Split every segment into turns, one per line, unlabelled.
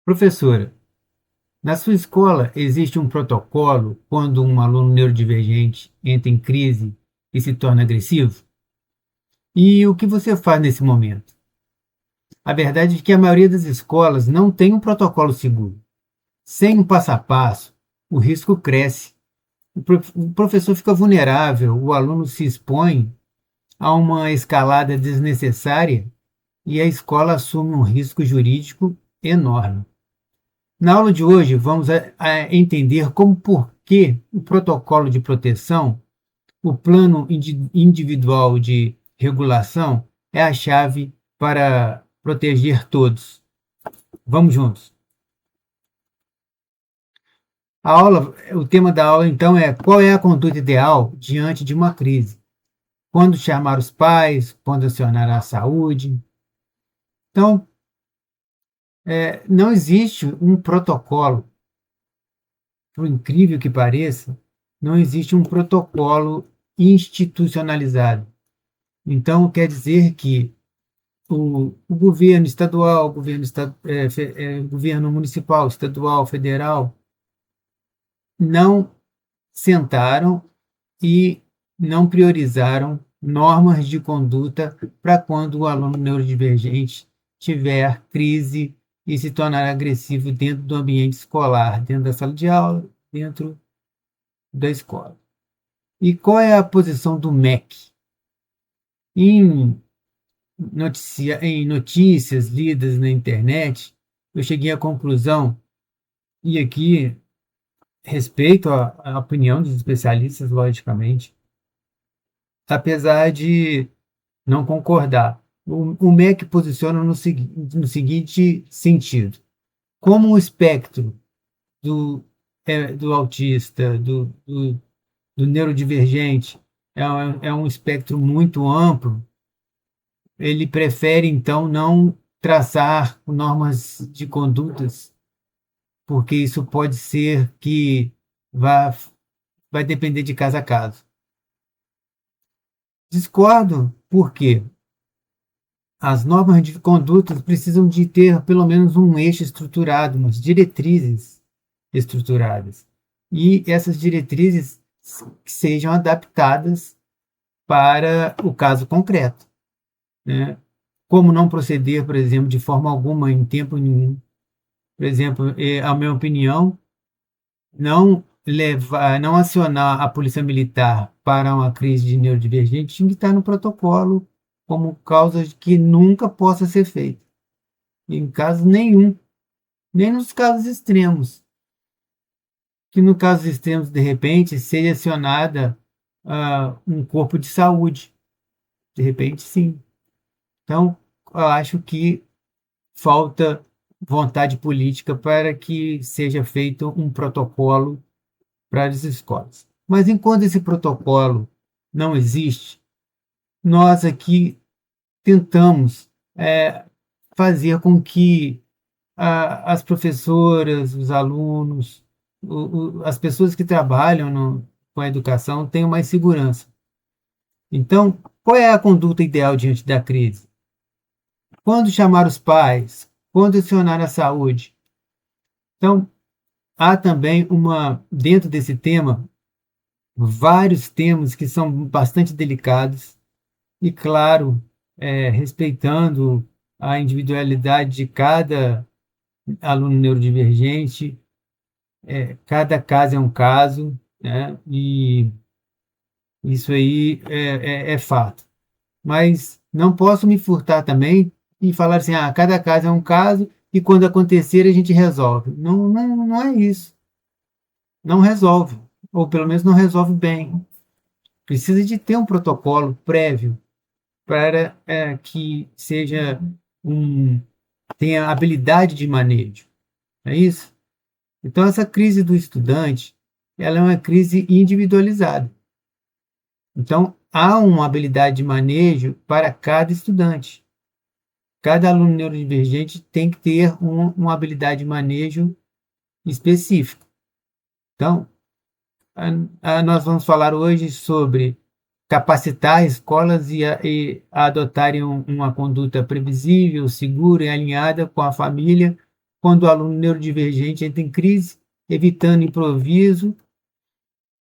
Professora, na sua escola existe um protocolo quando um aluno neurodivergente entra em crise e se torna agressivo? E o que você faz nesse momento? A verdade é que a maioria das escolas não tem um protocolo seguro. Sem um passo a passo, o risco cresce. O professor fica vulnerável, o aluno se expõe a uma escalada desnecessária e a escola assume um risco jurídico enorme. Na aula de hoje, vamos a entender como por que o protocolo de proteção, o plano individual de regulação, é a chave para proteger todos. Vamos juntos. O tema da aula, então, é qual é a conduta ideal diante de uma crise? Quando chamar os pais, quando acionar a saúde. Então, não existe um protocolo, por incrível que pareça, não existe um protocolo institucionalizado. Então, quer dizer que o governo estadual, governo municipal, estadual, federal, não sentaram e não priorizaram normas de conduta para quando o aluno neurodivergente tiver crise e se tornar agressivo dentro do ambiente escolar, dentro da sala de aula, dentro da escola. E qual é a posição do MEC? Em notícias lidas na internet, eu cheguei à conclusão, e aqui respeito a opinião dos especialistas, logicamente, apesar de não concordar. O MEC posiciona no seguinte sentido: como o espectro do autista, do neurodivergente, é um espectro muito amplo, ele prefere, então, não traçar normas de condutas, porque isso pode ser que vai depender de caso a caso. Discordo, porque as normas de conduta precisam de ter pelo menos um eixo estruturado, umas diretrizes estruturadas. E essas diretrizes sejam adaptadas para o caso concreto, né? Como não proceder, por exemplo, de forma alguma, em tempo nenhum. Por exemplo, a minha opinião, não acionar a polícia militar para uma crise de neurodivergente tinha que estar no protocolo como causa de que nunca possa ser feita. Em caso nenhum, nem nos casos extremos. Que no casos extremos, de repente, seja acionada um corpo de saúde. De repente, sim. Então, eu acho que falta vontade política para que seja feito um protocolo para as escolas. Mas enquanto esse protocolo não existe, nós aqui tentamos fazer com que as professoras, os alunos, as pessoas que trabalham com a educação tenham mais segurança. Então, qual é a conduta ideal diante da crise? Quando chamar os pais? Quando acionar a saúde? Então, há também dentro desse tema, vários temas que são bastante delicados e, claro, respeitando a individualidade de cada aluno neurodivergente, cada caso é um caso, né? E isso aí é fato. Mas não posso me furtar também e falar assim, cada caso é um caso e quando acontecer a gente resolve. Não, não, não é isso. Não resolve, ou pelo menos não resolve bem. Precisa de ter um protocolo prévio para que tenha habilidade de manejo. É isso? Então, essa crise do estudante, ela é uma crise individualizada. Então, há uma habilidade de manejo para cada estudante. Cada aluno neurodivergente tem que ter uma habilidade de manejo específica. Então, nós vamos falar hoje sobre capacitar escolas e adotarem uma conduta previsível, segura e alinhada com a família, quando o aluno neurodivergente entra em crise, evitando improviso,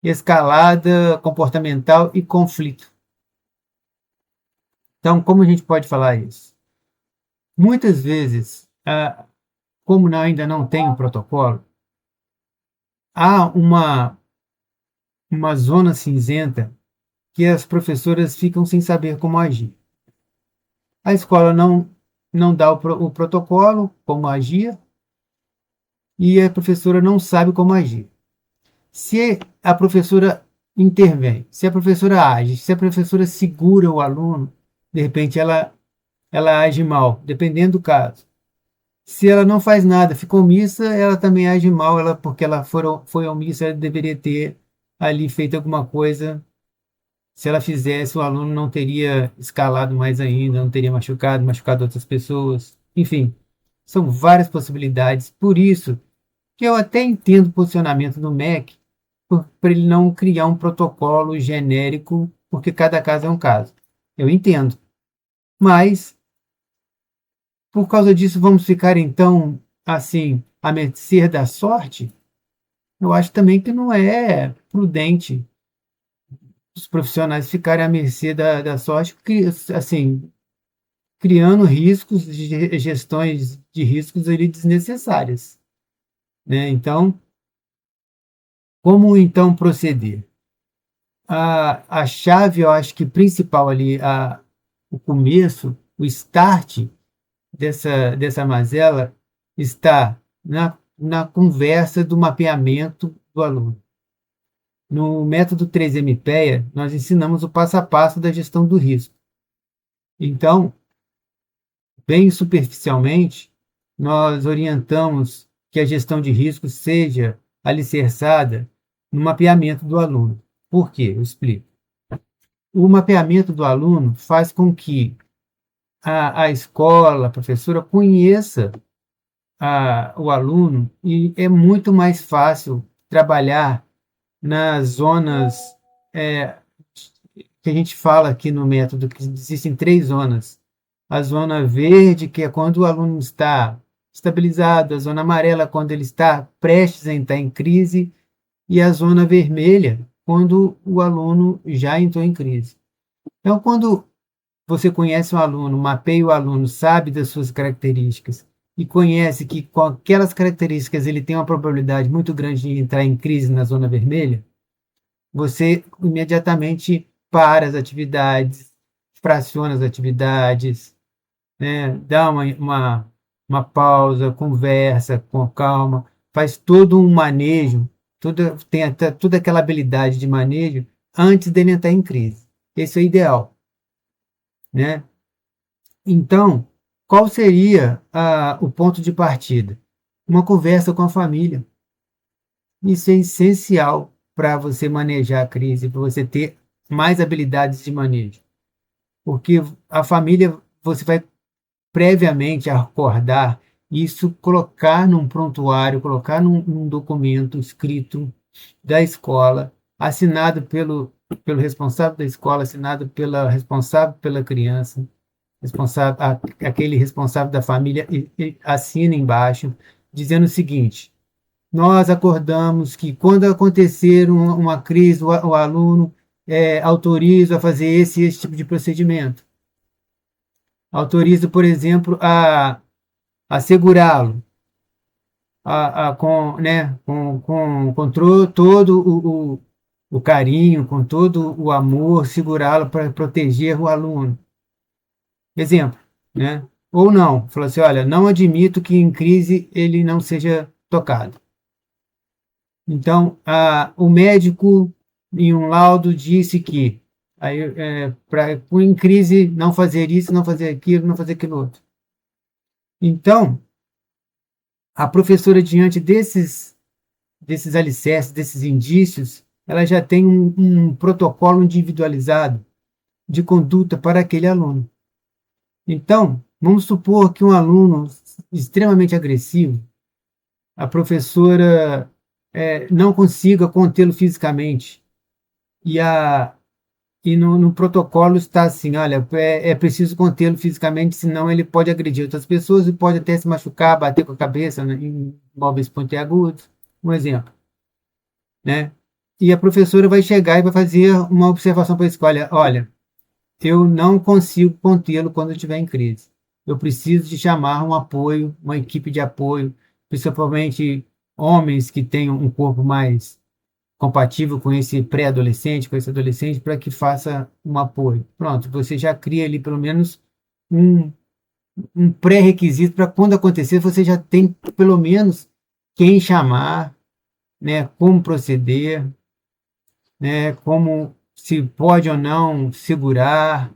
escalada comportamental e conflito. Então, como a gente pode falar isso? Muitas vezes, como ainda não tem um protocolo, há uma zona cinzenta que as professoras ficam sem saber como agir. A escola não dá o protocolo, como agir, e a professora não sabe como agir. Se a professora intervém, se a professora age, se a professora segura o aluno, de repente ela age mal, dependendo do caso. Se ela não faz nada, fica omissa, ela também age mal, porque ela foi omissa, ela deveria ter ali feito alguma coisa. Se ela fizesse, o aluno não teria escalado mais ainda, não teria machucado outras pessoas. Enfim, são várias possibilidades. Por isso que eu até entendo o posicionamento do MEC, para ele não criar um protocolo genérico, porque cada caso é um caso. Eu entendo. Mas, por causa disso, vamos ficar, então, assim, à mercê da sorte? Eu acho também que não é prudente os profissionais ficarem à mercê da sorte, porque, assim, criando riscos, gestões de riscos ali desnecessárias, né? Então, como então proceder? A chave, eu acho que principal ali, o começo, o start dessa mazela está na conversa do mapeamento do aluno. No método 3MPEA, nós ensinamos o passo a passo da gestão do risco. Então, bem superficialmente, nós orientamos que a gestão de risco seja alicerçada no mapeamento do aluno. Por quê? Eu explico. O mapeamento do aluno faz com que a escola, a professora, conheça o aluno e é muito mais fácil trabalhar nas zonas que a gente fala aqui no método, que existem 3 zonas. A zona verde, que é quando o aluno está estabilizado, a zona amarela, quando ele está prestes a entrar em crise, e a zona vermelha, quando o aluno já entrou em crise. Então, quando você conhece um aluno, mapeia o aluno, sabe das suas características e conhece que com aquelas características ele tem uma probabilidade muito grande de entrar em crise na zona vermelha, você imediatamente para as atividades, fraciona as atividades, né? Dá uma pausa, conversa com calma, faz todo um manejo, tem até toda aquela habilidade de manejo antes dele entrar em crise. Esse é o ideal, né? Então, qual seria o ponto de partida? Uma conversa com a família. Isso é essencial para você manejar a crise, para você ter mais habilidades de manejo. Porque a família, você vai previamente acordar isso, colocar num prontuário, colocar num documento escrito da escola, assinado pelo responsável da escola, assinado pela responsável pela criança, aquele responsável da família e assina embaixo, dizendo o seguinte: nós acordamos que quando acontecer uma crise, o aluno autoriza a fazer esse tipo de procedimento. Autoriza, por exemplo, a segurá-lo, com todo o carinho, com todo o amor, segurá-lo para proteger o aluno. Exemplo, né? Ou não, falou assim, olha, não admito que em crise ele não seja tocado. Então, o médico, em um laudo, disse que em crise não fazer isso, não fazer aquilo, não fazer aquilo outro. Então, a professora, diante desses alicerces, desses indícios, ela já tem um protocolo individualizado de conduta para aquele aluno. Então, vamos supor que um aluno extremamente agressivo, a professora não consiga contê-lo fisicamente e e no protocolo está assim, olha, é preciso contê-lo fisicamente, senão ele pode agredir outras pessoas e pode até se machucar, bater com a cabeça, né, em móveis pontiagudos, um exemplo, né? E a professora vai chegar e vai fazer uma observação para a escola, olha, eu não consigo contê-lo quando estiver em crise. Eu preciso de chamar um apoio, uma equipe de apoio, principalmente homens que tenham um corpo mais compatível com esse pré-adolescente, com esse adolescente, para que faça um apoio. Pronto, você já cria ali pelo menos um, um pré-requisito para quando acontecer, você já tem pelo menos quem chamar, né, como proceder, né, como se pode ou não segurar,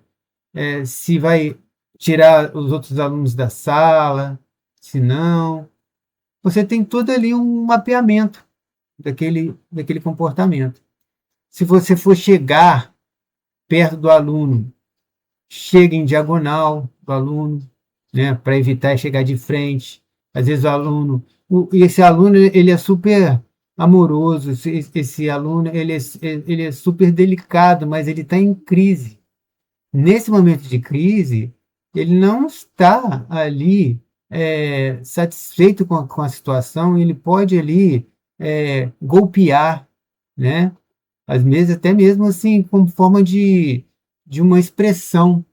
se vai tirar os outros alunos da sala, se não. Você tem todo ali um mapeamento daquele comportamento. Se você for chegar perto do aluno, chega em diagonal do aluno, né, para evitar chegar de frente. Às vezes o aluno, esse aluno ele é super amoroso, esse aluno ele é super delicado, mas ele está em crise. Nesse momento de crise, ele não está ali satisfeito com a situação, ele pode ali golpear, né? Às vezes até mesmo assim, como forma de uma expressão,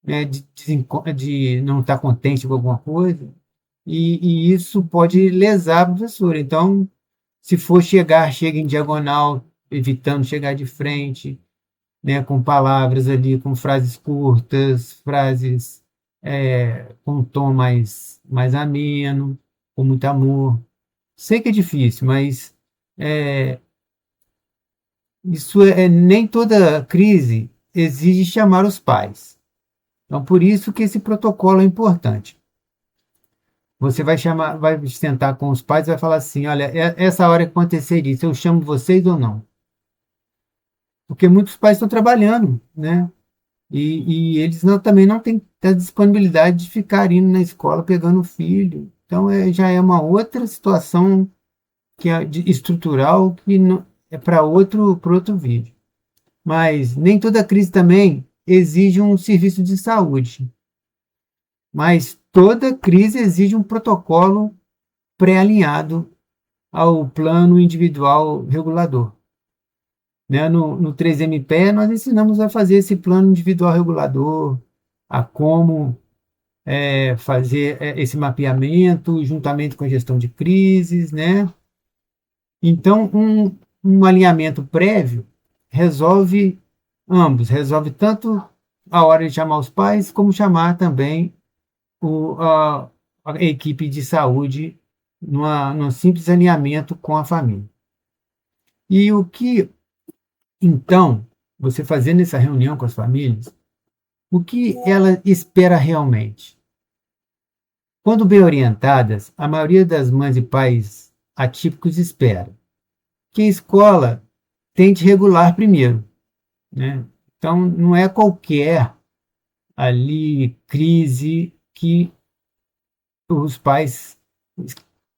né, de não estar contente com alguma coisa, e isso pode lesar a professora. Então, se for chegar, chega em diagonal, evitando chegar de frente, né, com palavras ali, com frases curtas, frases com um tom mais ameno, com muito amor. Sei que é difícil, mas é, nem toda crise exige chamar os pais. Então, por isso que esse protocolo é importante. Você vai chamar, vai sentar com os pais e vai falar assim: olha, essa hora que acontecer isso, eu chamo vocês ou não? Porque muitos pais estão trabalhando, né? E eles também não têm a disponibilidade de ficar indo na escola pegando o filho. Então, já é uma outra situação que é estrutural que não, é para outro vídeo. Mas nem toda crise também exige um serviço de saúde. Mas toda crise exige um protocolo pré-alinhado ao plano individual regulador. Né? No 3MP, nós ensinamos a fazer esse plano individual regulador, a como fazer esse mapeamento juntamente com a gestão de crises, né? Então, um alinhamento prévio resolve ambos, resolve tanto a hora de chamar os pais, como chamar também a equipe de saúde num simples alinhamento com a família. E o que, então, você fazendo essa reunião com as famílias, o que ela espera realmente? Quando bem orientadas, a maioria das mães e pais atípicos espera que a escola tente regular primeiro, né? Então, não é qualquer ali crise que os pais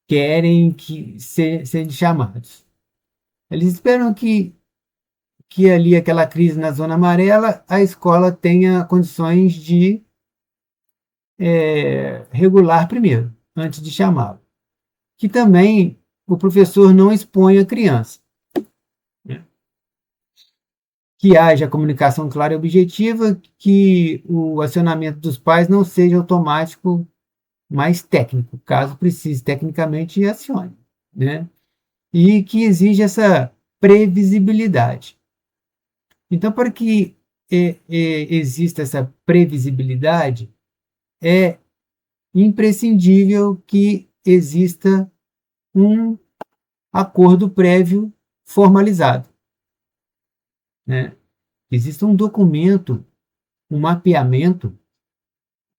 querem que sejam chamados. Eles esperam que ali aquela crise na zona amarela, a escola tenha condições de regular primeiro, antes de chamá-lo. Que também o professor não exponha a criança. Né? Que haja comunicação clara e objetiva, que o acionamento dos pais não seja automático, mas técnico, caso precise tecnicamente acione. Né? E que exija essa previsibilidade. Então, para que exista essa previsibilidade, é imprescindível que exista um acordo prévio formalizado. Né? Existe um documento, um mapeamento,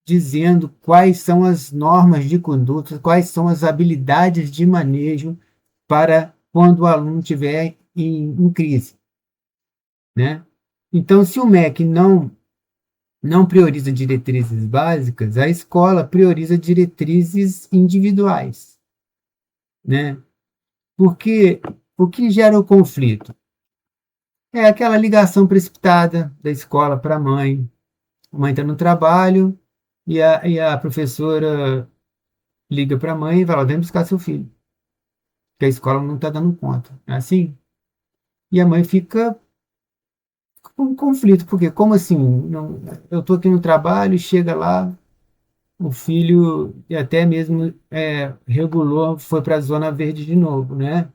dizendo quais são as normas de conduta, quais são as habilidades de manejo para quando o aluno estiver em crise. Né? Então, se o MEC não prioriza diretrizes básicas, a escola prioriza diretrizes individuais. Né? Porque o que gera o conflito? É aquela ligação precipitada da escola para a mãe. A mãe está no trabalho e a professora liga para a mãe e fala: vem buscar seu filho, que a escola não está dando conta. É assim? E a mãe fica com um conflito, porque como assim? Não, eu estou aqui no trabalho, chega lá, o filho e até mesmo regulou, foi para a zona verde de novo, né?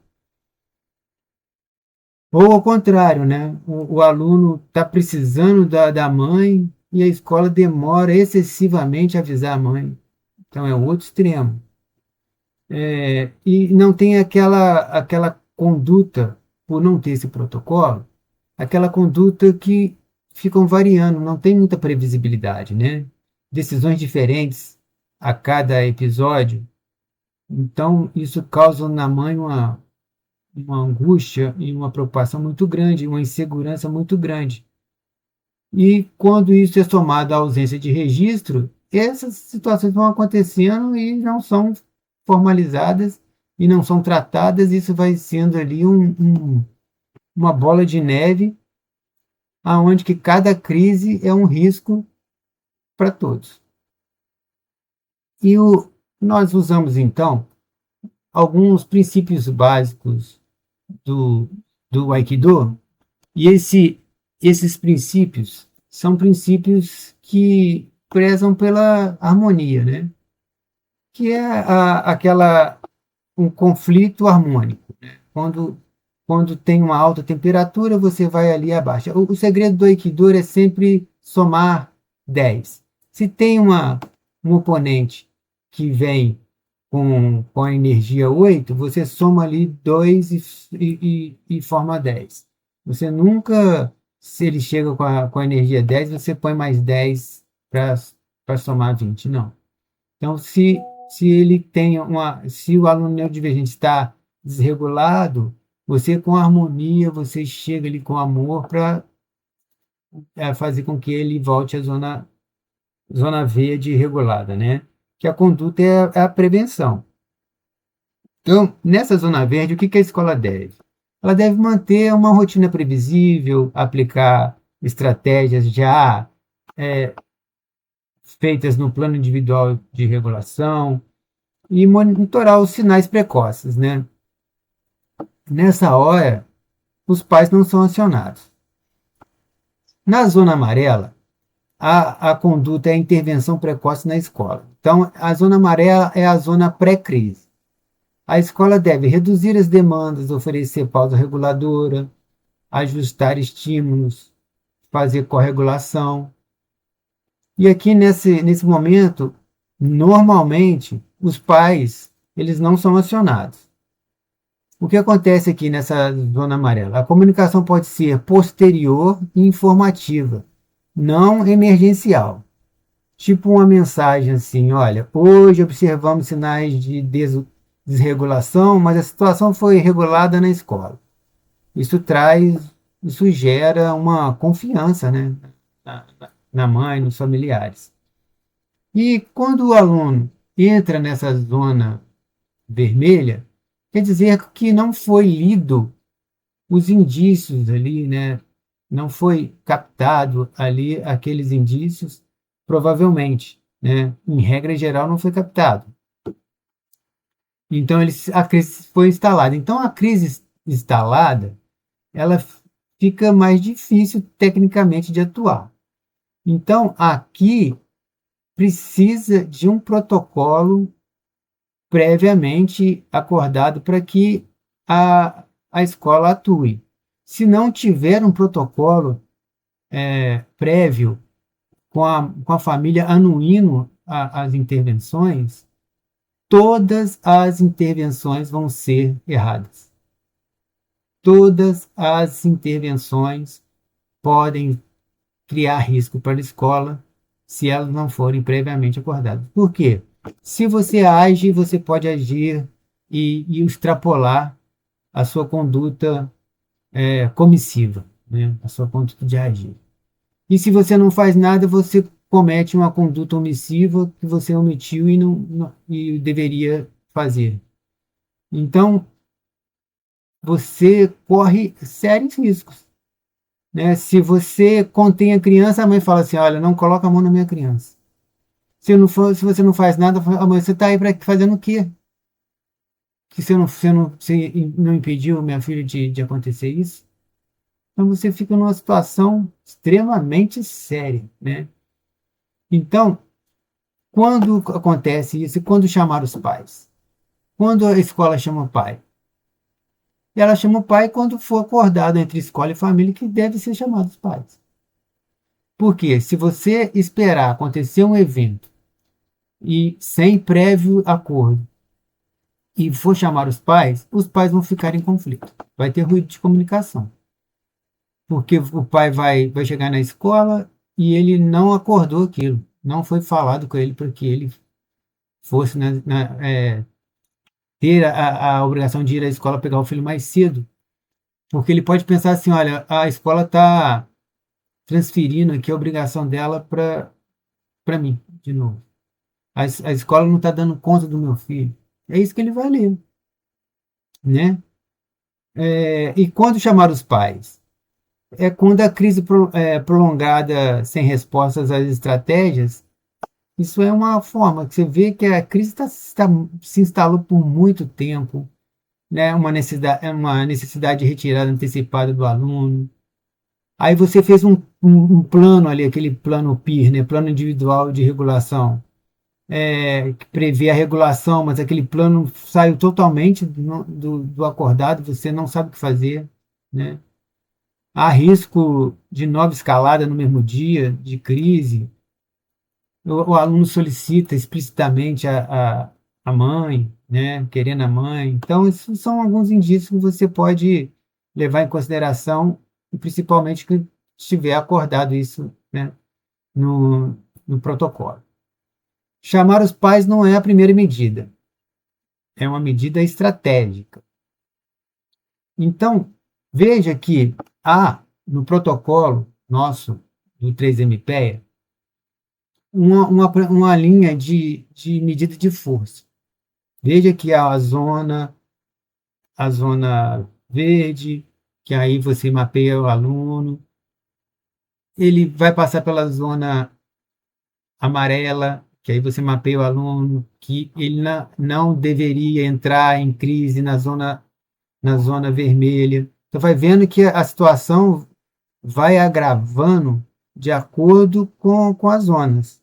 Ou ao contrário, né? O aluno está precisando da mãe e a escola demora excessivamente a avisar a mãe. Então é o outro extremo. E não tem aquela conduta, por não ter esse protocolo, aquela conduta que ficam variando, não tem muita previsibilidade, né? Decisões diferentes a cada episódio. Então, isso causa na mãe uma angústia e uma preocupação muito grande, uma insegurança muito grande. E quando isso é somado à ausência de registro, essas situações vão acontecendo e não são formalizadas e não são tratadas, isso vai sendo ali uma bola de neve, aonde que cada crise é um risco para todos. Nós usamos, então, alguns princípios básicos do, do Aikido, e esses princípios são princípios que prezam pela harmonia, né? Que é um conflito harmônico. Né? Quando tem uma alta temperatura, você vai ali abaixo. O segredo do Aikido é sempre somar 10. Se tem um oponente que vem com a energia 8, você soma ali 2 e forma 10. Você nunca, se ele chega com a energia 10, você põe mais 10 para somar 20, não. Então, se ele tem se o aluno neurodivergente está desregulado, você com harmonia, você chega ali com amor para fazer com que ele volte à zona verde regulada, né? Que a conduta é a prevenção. Então, nessa zona verde, o que a escola deve? Ela deve manter uma rotina previsível, aplicar estratégias já feitas no plano individual de regulação, e monitorar os sinais precoces, né? Nessa hora, os pais não são acionados. Na zona amarela, a conduta é a intervenção precoce na escola. Então, a zona amarela é a zona pré-crise. A escola deve reduzir as demandas, oferecer pausa reguladora, ajustar estímulos, fazer corregulação. E aqui nesse momento, normalmente, os pais eles não são acionados. O que acontece aqui nessa zona amarela? A comunicação pode ser posterior e informativa, não emergencial. Tipo uma mensagem assim: olha, hoje observamos sinais de desregulação, mas a situação foi regulada na escola. Isso gera uma confiança, né, na mãe, nos familiares. E quando o aluno entra nessa zona vermelha, quer dizer que não foi lido os indícios ali, né? Não foi captado ali aqueles indícios, provavelmente, né? Em regra geral, não foi captado. Então, a crise foi instalada. Então, a crise instalada, ela fica mais difícil tecnicamente de atuar. Então, aqui precisa de um protocolo previamente acordado para que a escola atue. Se não tiver um protocolo prévio com a família anuindo as intervenções, todas as intervenções vão ser erradas. Todas as intervenções podem criar risco para a escola se elas não forem previamente acordadas. Por quê? Se você age, você pode agir e extrapolar a sua conduta comissiva, né? A sua conduta de agir. E se você não faz nada, você comete uma conduta omissiva que você omitiu e deveria fazer. Então, você corre sérios riscos. né? Se você contém a criança, a mãe fala assim, olha, não coloca a mão na minha criança. Se você não faz nada, a mãe, você está aí fazendo o quê? Que você não impediu minha filha de acontecer isso? Então você fica numa situação extremamente séria, né? Então, quando acontece isso, e quando chamar os pais? Quando a escola chama o pai? Ela chama o pai quando for acordado entre escola e família que deve ser chamado os pais. Porque se você esperar acontecer um evento e sem prévio acordo e for chamar os pais vão ficar em conflito. Vai ter ruído de comunicação. Porque o pai vai chegar na escola e ele não acordou aquilo. Não foi falado com ele para que ele fosse ter a obrigação de ir à escola pegar o filho mais cedo. Porque ele pode pensar assim, olha, a escola está transferindo aqui a obrigação dela para mim, de novo. A escola não está dando conta do meu filho. É isso que ele vai ler, né? E quando chamar os pais? É quando a crise prolongada, sem respostas às estratégias, isso é uma forma que você vê que a crise se instalou por muito tempo, né? Uma necessidade de retirada antecipada do aluno. Aí você fez um plano ali, aquele plano PIR, né? Plano Individual de Regulação, que prevê a regulação, mas aquele plano saiu totalmente do acordado, você não sabe o que fazer, né? Há risco de nova escalada no mesmo dia, de crise. O aluno solicita explicitamente a mãe, né, querendo a mãe. Então, esses são alguns indícios que você pode levar em consideração, e principalmente que estiver acordado isso, né, no protocolo. Chamar os pais não é a primeira medida, é uma medida estratégica. Então, veja que há no protocolo nosso, do 3MPEA, uma linha de medida de força. Veja que há a zona verde, que aí você mapeia o aluno, ele vai passar pela zona amarela, que aí você mapeia o aluno, que ele não deveria entrar em crise na zona vermelha. Então, vai vendo que a situação vai agravando de acordo com as zonas.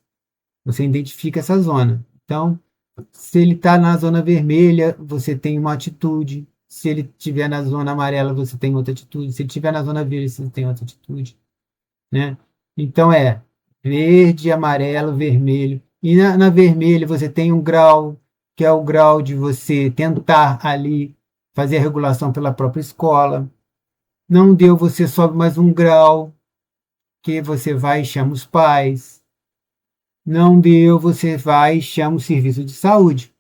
Você identifica essa zona. Então, se ele está na zona vermelha, você tem uma atitude. Se ele estiver na zona amarela, você tem outra atitude. Se ele estiver na zona verde, você tem outra atitude, né? Então, verde, amarelo, vermelho. E na vermelha, você tem um grau, que é o grau de você tentar ali fazer a regulação pela própria escola. Não deu, você sobe mais um grau, que você vai e chama os pais. Não deu, você vai e chama o serviço de saúde.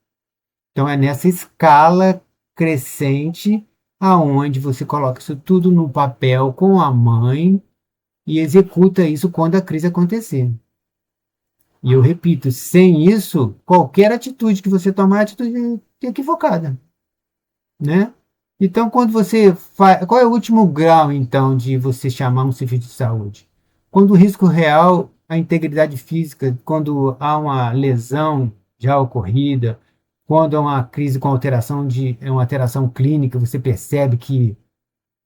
Então é nessa escala crescente aonde você coloca isso tudo no papel com a mãe e executa isso quando a crise acontecer. E eu repito, sem isso, qualquer atitude que você tomar é atitude equivocada, né? Então, quando você faz, qual é o último grau, então, de você chamar um serviço de saúde? Quando o risco real, a integridade física, quando há uma lesão já ocorrida, quando há uma crise com uma alteração clínica, você percebe que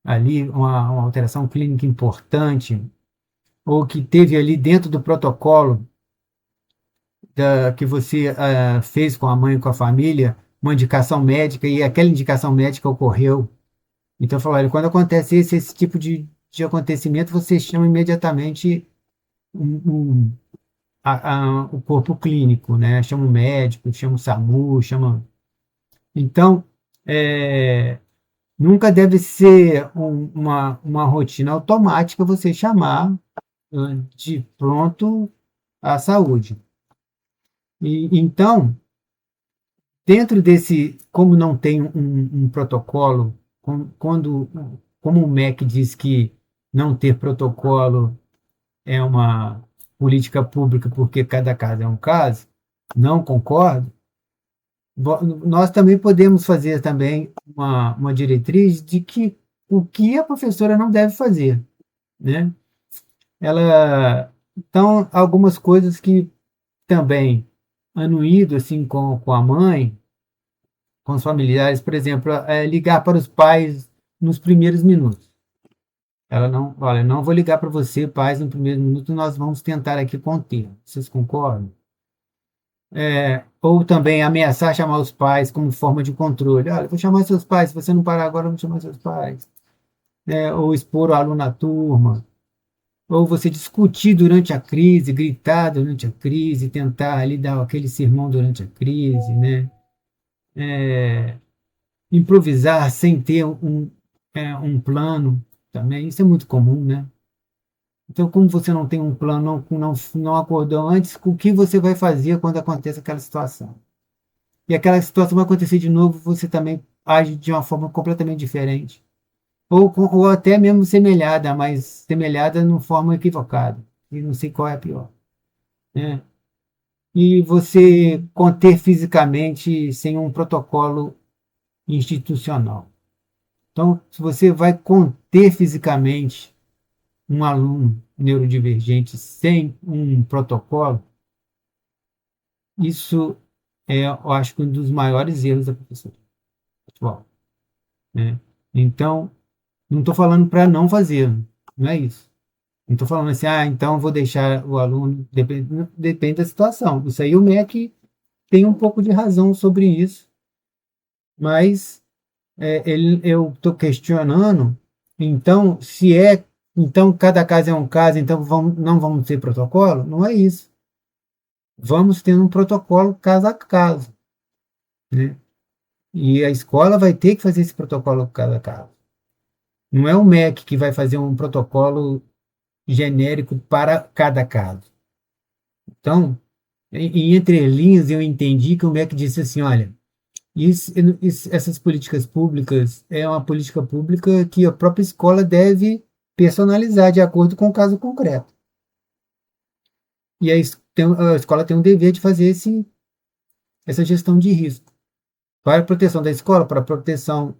ali uma alteração clínica importante, ou que teve ali dentro do protocolo que você fez com a mãe e com a família, uma indicação médica, e aquela indicação médica ocorreu. Então, eu falo, olha, quando acontece esse tipo de acontecimento, você chama imediatamente um, o corpo clínico, né? Chama o médico, chama o SAMU, chama... Então, nunca deve ser uma rotina automática você chamar de pronto a saúde. E, então, dentro desse, como não tem um protocolo, como o MEC diz que não ter protocolo é uma política pública porque cada caso é um caso, não concordo. Nós também podemos fazer também uma diretriz de que o que a professora não deve fazer. né? Então, algumas coisas que também anuído assim com a mãe, com os familiares, por exemplo, ligar para os pais nos primeiros minutos. Ela não, olha, não vou ligar para você, pais, no primeiro minuto, nós vamos tentar aqui conter. Vocês concordam? Ou também ameaçar chamar os pais como forma de controle. Olha, vou chamar seus pais, se você não parar agora, eu vou chamar seus pais. Ou expor o aluno à turma. Ou você discutir durante a crise, gritar durante a crise, tentar ali dar aquele sermão durante a crise, né? Improvisar sem ter um plano também, isso é muito comum, né? Então, como você não tem um plano, não acordou antes, o que você vai fazer quando acontece aquela situação? E aquela situação vai acontecer de novo, você também age de uma forma completamente diferente. Ou até mesmo semelhada, mas semelhada de uma forma equivocada. E não sei qual é a pior, né? E você conter fisicamente sem um protocolo institucional. Então, se você vai conter fisicamente um aluno neurodivergente sem um protocolo, isso eu acho que um dos maiores erros da professora atual, né? Então, não estou falando para não fazer, não é isso. Não estou falando assim, então vou deixar o aluno, depende da situação. Isso aí o MEC tem um pouco de razão sobre isso, mas eu estou questionando, então, então cada caso é um caso, então não vamos ter protocolo? Não é isso. Vamos ter um protocolo caso a caso, né? E a escola vai ter que fazer esse protocolo caso a caso. Não é o MEC que vai fazer um protocolo genérico para cada caso. Então, em entrelinhas, eu entendi que o MEC disse assim, olha, essas políticas públicas é uma política pública que a própria escola deve personalizar de acordo com o caso concreto. E a escola tem um dever de fazer essa gestão de risco para a proteção da escola, para a proteção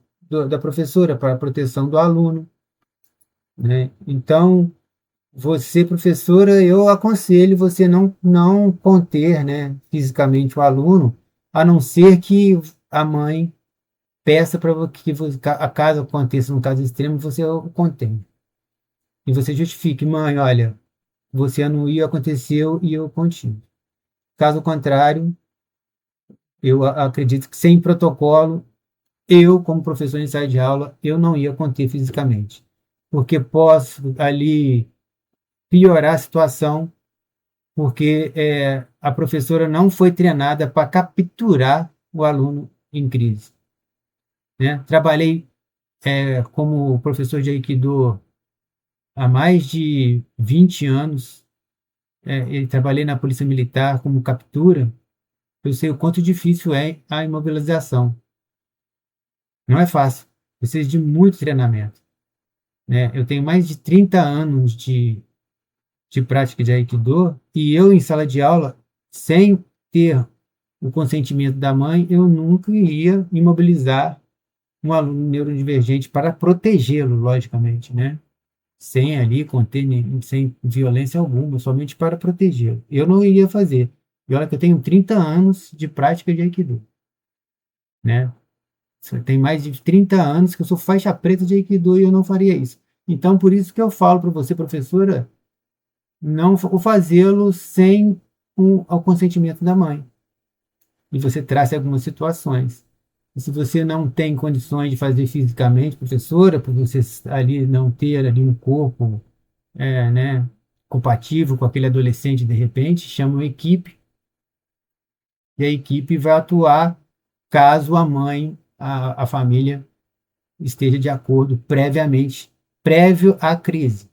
da professora, para a proteção do aluno, né? Então, você, professora, eu aconselho você não conter, né, fisicamente o aluno, a não ser que a mãe peça para que a caso aconteça um caso extremo, você o contenha. E você justifique, mãe, olha, você anuiu, aconteceu e eu contive. Caso contrário, eu acredito que sem protocolo, eu, como professor em sala de aula, eu não ia conter fisicamente. Porque posso ali piorar a situação, porque a professora não foi treinada para capturar o aluno em crise, né? Trabalhei como professor de Aikido há mais de 20 anos, e trabalhei na Polícia Militar como captura. Eu sei o quanto difícil é a imobilização. Não é fácil, precisa de muito treinamento, né? Eu tenho mais de 30 anos de prática de Aikido e eu, em sala de aula, sem ter o consentimento da mãe, eu nunca iria imobilizar um aluno neurodivergente para protegê-lo, logicamente, né? Sem ali conter, sem violência alguma, somente para protegê-lo. Eu não iria fazer. E olha que eu tenho 30 anos de prática de Aikido, né? Tem mais de 30 anos que eu sou faixa preta de Aikido e eu não faria isso. Então, por isso que eu falo para você, professora, não o fazê-lo sem o consentimento da mãe. E você traz algumas situações. E se você não tem condições de fazer fisicamente, professora, por você ali não ter ali um corpo, né, compatível com aquele adolescente de repente, chama uma equipe e a equipe vai atuar caso a mãe, a família esteja de acordo previamente, prévio à crise,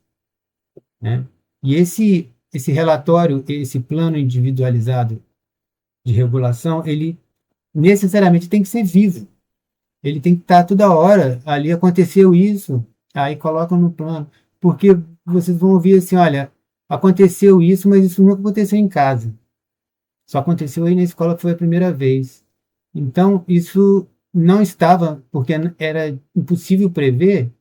né? E esse relatório, esse plano individualizado de regulação, ele necessariamente tem que ser vivo. Ele tem que estar toda hora ali, aconteceu isso, aí colocam no plano. Porque vocês vão ouvir assim, olha, aconteceu isso, mas isso nunca aconteceu em casa. Só aconteceu aí na escola, que foi a primeira vez. Então, isso não estava, porque era impossível prever,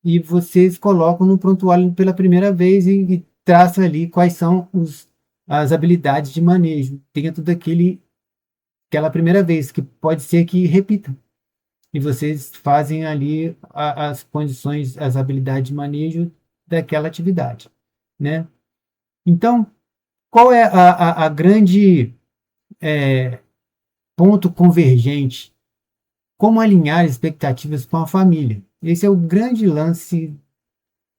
e vocês colocam no prontuário pela primeira vez e traçam ali quais são as habilidades de manejo dentro aquela primeira vez, que pode ser que repita. E vocês fazem ali as condições, as habilidades de manejo daquela atividade, né? Então, qual é a grande ponto convergente? Como alinhar expectativas com a família? Esse é o grande lance,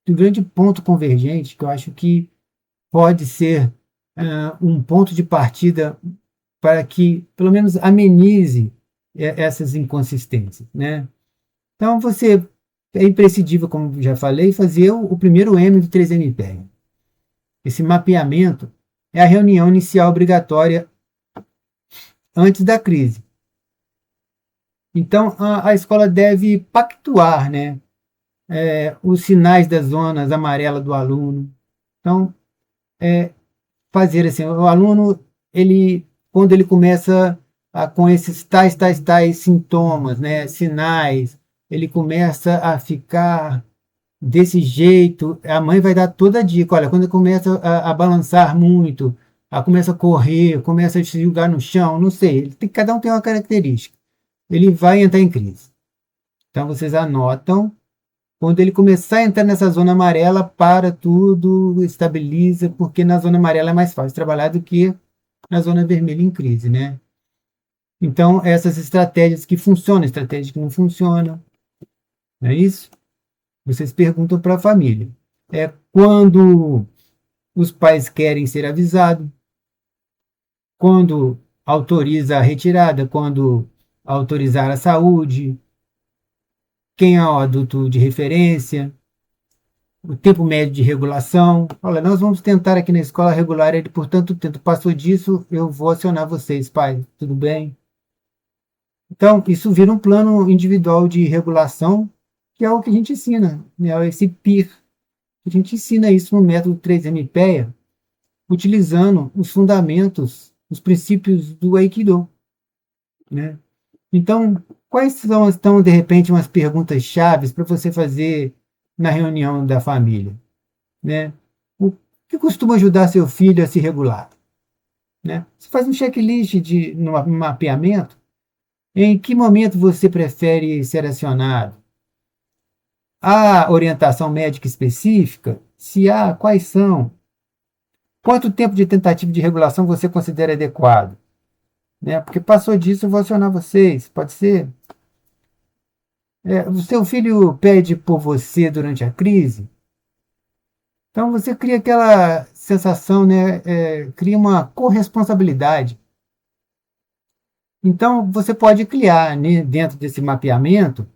o grande ponto convergente que eu acho que pode ser um ponto de partida para que, pelo menos, amenize essas inconsistências, né? Então, é imprescindível, como já falei, fazer o primeiro M do 3MP. Esse mapeamento é a reunião inicial obrigatória antes da crise. Então, a escola deve pactuar, né, os sinais das zonas amarelas do aluno. Então, fazer assim, o aluno, quando ele começa com esses tais sintomas, né, sinais, ele começa a ficar desse jeito, a mãe vai dar toda a dica. Olha, quando ele começa a balançar muito, começa a correr, começa a se jogar no chão, não sei, cada um tem uma característica. Ele vai entrar em crise. Então vocês anotam. Quando ele começar a entrar nessa zona amarela, para tudo, estabiliza, porque na zona amarela é mais fácil trabalhar do que na zona vermelha em crise, né? Então, essas estratégias que funcionam, estratégias que não funcionam, não é isso? Vocês perguntam para a família. É quando os pais querem ser avisados, quando autoriza a retirada, quando autorizar a saúde, quem é o adulto de referência, o tempo médio de regulação. Olha, nós vamos tentar aqui na escola regular ele por tanto tempo. Passou disso, eu vou acionar vocês, pai. Tudo bem? Então, isso vira um plano individual de regulação, que é o que a gente ensina, né? Esse PIR. A gente ensina isso no método 3MPEA, utilizando os fundamentos, os princípios do Aikido, né? Então, quais são, então, de repente, umas perguntas chaves para você fazer na reunião da família, né? O que costuma ajudar seu filho a se regular, né? Você faz um checklist no mapeamento. Em que momento você prefere ser acionado? Há orientação médica específica? Se há, quais são? Quanto tempo de tentativa de regulação você considera adequado? Né? Porque passou disso, eu vou acionar vocês. Pode ser? O seu filho pede por você durante a crise? Então você cria aquela sensação, né? Cria uma corresponsabilidade. Então você pode criar, né, dentro desse mapeamento,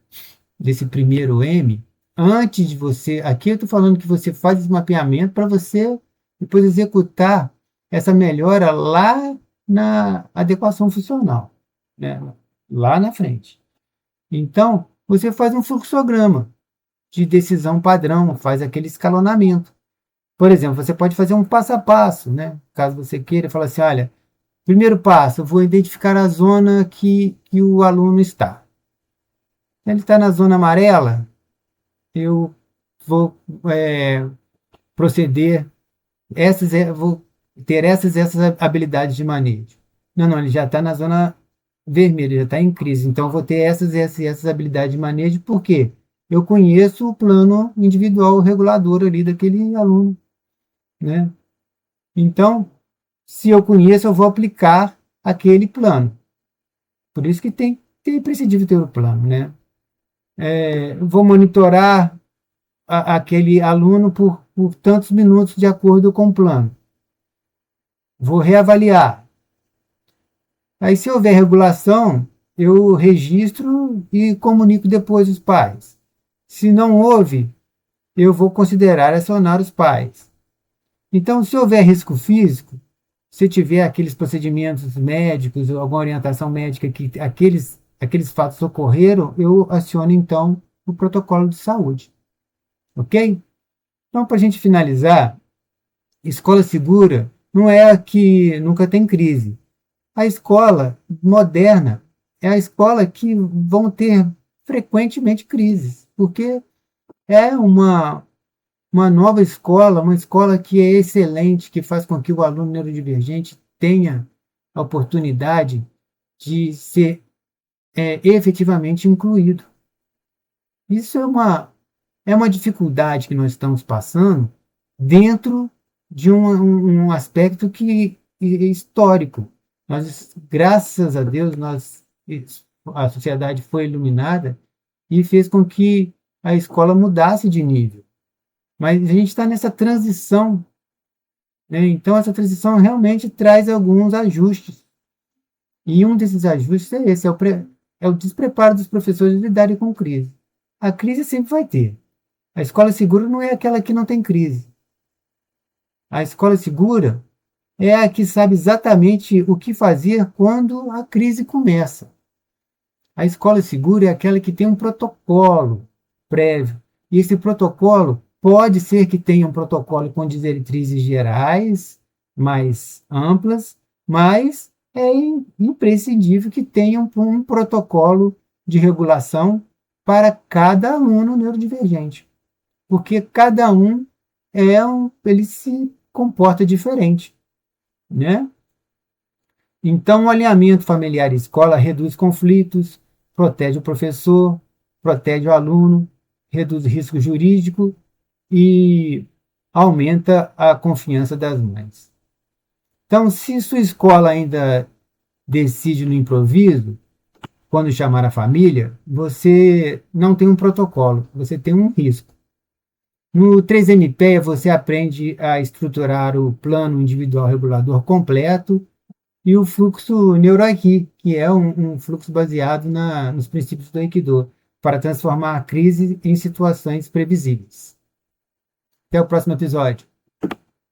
desse primeiro M, antes de você. Aqui eu estou falando que você faz esse mapeamento para você depois executar essa melhora lá na adequação funcional, né? Lá na frente. Então, você faz um fluxograma de decisão padrão, faz aquele escalonamento. Por exemplo, você pode fazer um passo a passo, né? Caso você queira, falar assim, olha, primeiro passo, eu vou identificar a zona que o aluno está. Ele está na zona amarela, eu vou proceder, vou ter essas habilidades de manejo. Não, ele já está na zona vermelha, já está em crise, então eu vou ter essas habilidades de manejo, por quê? Eu conheço o plano individual regulador ali daquele aluno, né? Então, se eu conheço, eu vou aplicar aquele plano. Por isso que tem imprescindível ter o plano, né? Vou monitorar aquele aluno por tantos minutos de acordo com o plano. Vou reavaliar. Aí, se houver regulação, eu registro e comunico depois os pais. Se não houve, eu vou considerar acionar os pais. Então, se houver risco físico, se tiver aqueles procedimentos médicos ou alguma orientação médica que aqueles fatos ocorreram, eu aciono, então, o protocolo de saúde. Ok? Então, para a gente finalizar, escola segura não é a que nunca tem crise. A escola moderna é a escola que vão ter frequentemente crises, porque é uma nova escola, uma escola que é excelente, que faz com que o aluno neurodivergente tenha a oportunidade de ser efetivamente incluído. Isso é uma dificuldade que nós estamos passando dentro de um aspecto que é histórico. Nós, graças a Deus, a sociedade foi iluminada e fez com que a escola mudasse de nível. Mas a gente está nessa transição, né? Então essa transição realmente traz alguns ajustes. E um desses ajustes é esse, é o despreparo dos professores de lidarem com crise. A crise sempre vai ter. A escola segura não é aquela que não tem crise. A escola segura é a que sabe exatamente o que fazer quando a crise começa. A escola segura é aquela que tem um protocolo prévio. E esse protocolo pode ser que tenha um protocolo com diretrizes gerais, mais amplas, mas é imprescindível que tenha um protocolo de regulação para cada aluno neurodivergente, porque cada um ele se comporta diferente, né? Então, o alinhamento familiar e escola reduz conflitos, protege o professor, protege o aluno, reduz o risco jurídico e aumenta a confiança das mães. Então, se sua escola ainda decide no improviso, quando chamar a família, você não tem um protocolo, você tem um risco. No 3MPEA, você aprende a estruturar o plano individual regulador completo e o fluxo NeuroAiki, que é um fluxo baseado nos princípios do Aikido, para transformar a crise em situações previsíveis. Até o próximo episódio.